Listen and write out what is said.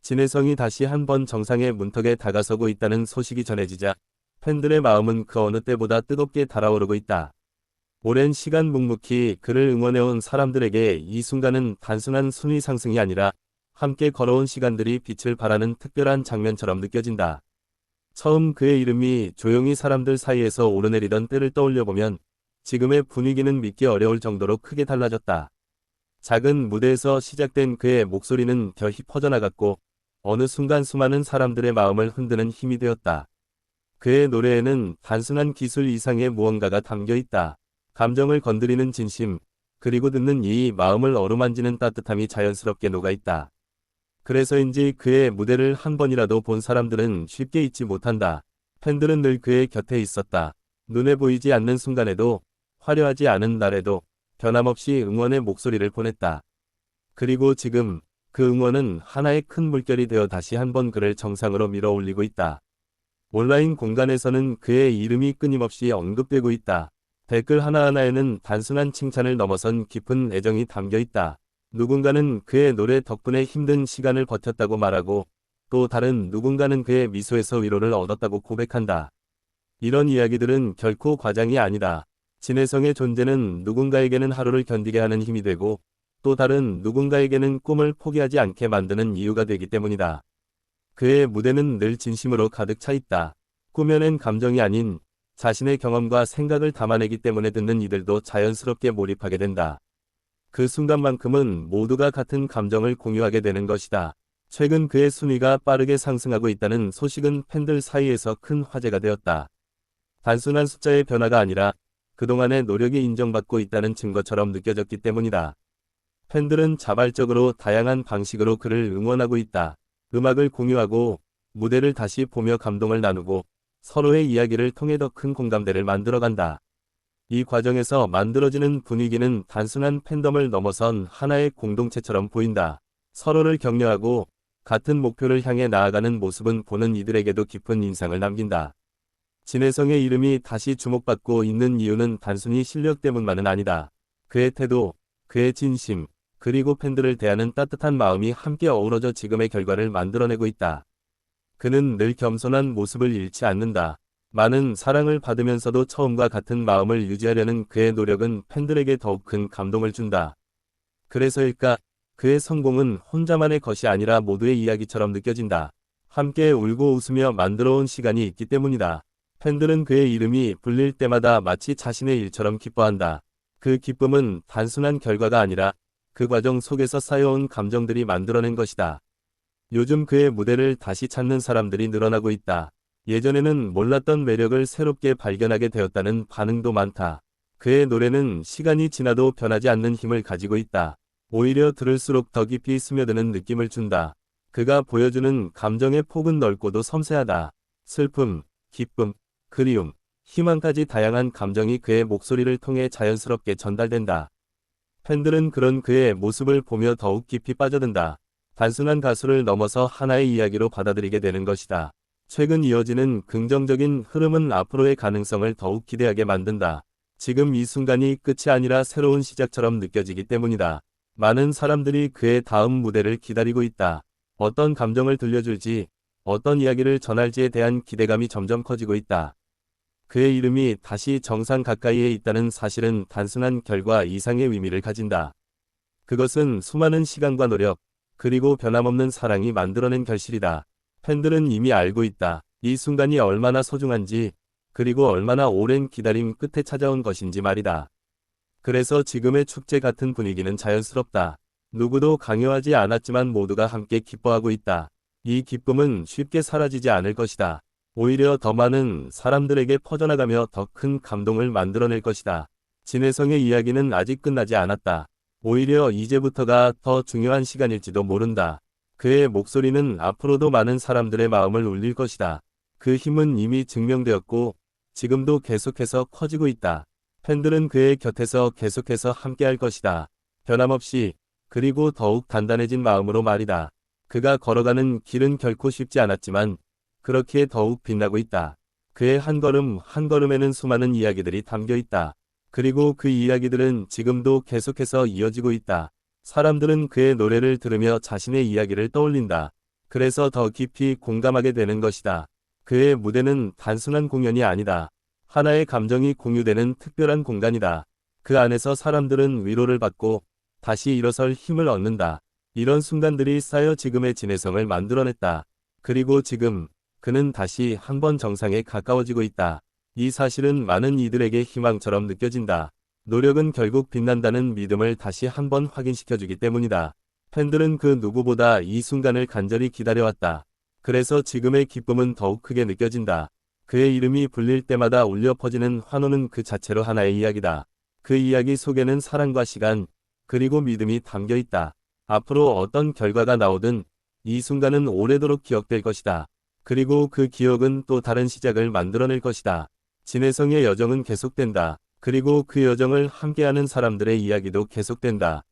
진혜성이 다시 한번 정상의 문턱에 다가서고 있다는 소식이 전해지자 팬들의 마음은 그 어느 때보다 뜨겁게 달아오르고 있다. 오랜 시간 묵묵히 그를 응원해온 사람들에게 이 순간은 단순한 순위 상승이 아니라 함께 걸어온 시간들이 빛을 발하는 특별한 장면처럼 느껴진다. 처음 그의 이름이 조용히 사람들 사이에서 오르내리던 때를 떠올려보면 지금의 분위기는 믿기 어려울 정도로 크게 달라졌다. 작은 무대에서 시작된 그의 목소리는 겨히 퍼져나갔고 어느 순간 수많은 사람들의 마음을 흔드는 힘이 되었다. 그의 노래에는 단순한 기술 이상의 무언가가 담겨 있다. 감정을 건드리는 진심, 그리고 듣는 이 마음을 어루만지는 따뜻함이 자연스럽게 녹아있다. 그래서인지 그의 무대를 한 번이라도 본 사람들은 쉽게 잊지 못한다. 팬들은 늘 그의 곁에 있었다. 눈에 보이지 않는 순간에도, 화려하지 않은 날에도 변함없이 응원의 목소리를 보냈다. 그리고 지금 그 응원은 하나의 큰 물결이 되어 다시 한번 그를 정상으로 밀어 올리고 있다. 온라인 공간에서는 그의 이름이 끊임없이 언급되고 있다. 댓글 하나하나에는 단순한 칭찬을 넘어선 깊은 애정이 담겨 있다. 누군가는 그의 노래 덕분에 힘든 시간을 버텼다고 말하고 또 다른 누군가는 그의 미소에서 위로를 얻었다고 고백한다. 이런 이야기들은 결코 과장이 아니다. 진혜성의 존재는 누군가에게는 하루를 견디게 하는 힘이 되고 또 다른 누군가에게는 꿈을 포기하지 않게 만드는 이유가 되기 때문이다. 그의 무대는 늘 진심으로 가득 차 있다. 꾸며낸 감정이 아닌 자신의 경험과 생각을 담아내기 때문에 듣는 이들도 자연스럽게 몰입하게 된다. 그 순간만큼은 모두가 같은 감정을 공유하게 되는 것이다. 최근 그의 순위가 빠르게 상승하고 있다는 소식은 팬들 사이에서 큰 화제가 되었다. 단순한 숫자의 변화가 아니라 그동안의 노력이 인정받고 있다는 증거처럼 느껴졌기 때문이다. 팬들은 자발적으로 다양한 방식으로 그를 응원하고 있다. 음악을 공유하고 무대를 다시 보며 감동을 나누고 서로의 이야기를 통해 더 큰 공감대를 만들어간다. 이 과정에서 만들어지는 분위기는 단순한 팬덤을 넘어선 하나의 공동체처럼 보인다. 서로를 격려하고 같은 목표를 향해 나아가는 모습은 보는 이들에게도 깊은 인상을 남긴다. 진혜성의 이름이 다시 주목받고 있는 이유는 단순히 실력 때문만은 아니다. 그의 태도, 그의 진심, 그리고 팬들을 대하는 따뜻한 마음이 함께 어우러져 지금의 결과를 만들어내고 있다. 그는 늘 겸손한 모습을 잃지 않는다. 많은 사랑을 받으면서도 처음과 같은 마음을 유지하려는 그의 노력은 팬들에게 더욱 큰 감동을 준다. 그래서일까? 그의 성공은 혼자만의 것이 아니라 모두의 이야기처럼 느껴진다. 함께 울고 웃으며 만들어온 시간이 있기 때문이다. 팬들은 그의 이름이 불릴 때마다 마치 자신의 일처럼 기뻐한다. 그 기쁨은 단순한 결과가 아니라 그 과정 속에서 쌓여온 감정들이 만들어낸 것이다. 요즘 그의 무대를 다시 찾는 사람들이 늘어나고 있다. 예전에는 몰랐던 매력을 새롭게 발견하게 되었다는 반응도 많다. 그의 노래는 시간이 지나도 변하지 않는 힘을 가지고 있다. 오히려 들을수록 더 깊이 스며드는 느낌을 준다. 그가 보여주는 감정의 폭은 넓고도 섬세하다. 슬픔, 기쁨, 그리움, 희망까지 다양한 감정이 그의 목소리를 통해 자연스럽게 전달된다. 팬들은 그런 그의 모습을 보며 더욱 깊이 빠져든다. 단순한 가수를 넘어서 하나의 이야기로 받아들이게 되는 것이다. 최근 이어지는 긍정적인 흐름은 앞으로의 가능성을 더욱 기대하게 만든다. 지금 이 순간이 끝이 아니라 새로운 시작처럼 느껴지기 때문이다. 많은 사람들이 그의 다음 무대를 기다리고 있다. 어떤 감정을 들려줄지, 어떤 이야기를 전할지에 대한 기대감이 점점 커지고 있다. 그의 이름이 다시 정상 가까이에 있다는 사실은 단순한 결과 이상의 의미를 가진다. 그것은 수많은 시간과 노력, 그리고 변함없는 사랑이 만들어낸 결실이다. 팬들은 이미 알고 있다. 이 순간이 얼마나 소중한지, 그리고 얼마나 오랜 기다림 끝에 찾아온 것인지 말이다. 그래서 지금의 축제 같은 분위기는 자연스럽다. 누구도 강요하지 않았지만 모두가 함께 기뻐하고 있다. 이 기쁨은 쉽게 사라지지 않을 것이다. 오히려 더 많은 사람들에게 퍼져나가며 더 큰 감동을 만들어낼 것이다. 진혜성의 이야기는 아직 끝나지 않았다. 오히려 이제부터가 더 중요한 시간일지도 모른다. 그의 목소리는 앞으로도 많은 사람들의 마음을 울릴 것이다. 그 힘은 이미 증명되었고 지금도 계속해서 커지고 있다. 팬들은 그의 곁에서 계속해서 함께할 것이다. 변함없이, 그리고 더욱 단단해진 마음으로 말이다. 그가 걸어가는 길은 결코 쉽지 않았지만 그렇기에 더욱 빛나고 있다. 그의 한 걸음 한 걸음에는 수많은 이야기들이 담겨 있다. 그리고 그 이야기들은 지금도 계속해서 이어지고 있다. 사람들은 그의 노래를 들으며 자신의 이야기를 떠올린다. 그래서 더 깊이 공감하게 되는 것이다. 그의 무대는 단순한 공연이 아니다. 하나의 감정이 공유되는 특별한 공간이다. 그 안에서 사람들은 위로를 받고 다시 일어설 힘을 얻는다. 이런 순간들이 쌓여 지금의 진해성을 만들어냈다. 그리고 지금 그는 다시 한 번 정상에 가까워지고 있다. 이 사실은 많은 이들에게 희망처럼 느껴진다. 노력은 결국 빛난다는 믿음을 다시 한 번 확인시켜주기 때문이다. 팬들은 그 누구보다 이 순간을 간절히 기다려왔다. 그래서 지금의 기쁨은 더욱 크게 느껴진다. 그의 이름이 불릴 때마다 울려 퍼지는 환호는 그 자체로 하나의 이야기다. 그 이야기 속에는 사랑과 시간, 그리고 믿음이 담겨 있다. 앞으로 어떤 결과가 나오든 이 순간은 오래도록 기억될 것이다. 그리고 그 기억은 또 다른 시작을 만들어낼 것이다. 진해성의 여정은 계속된다. 그리고 그 여정을 함께하는 사람들의 이야기도 계속된다.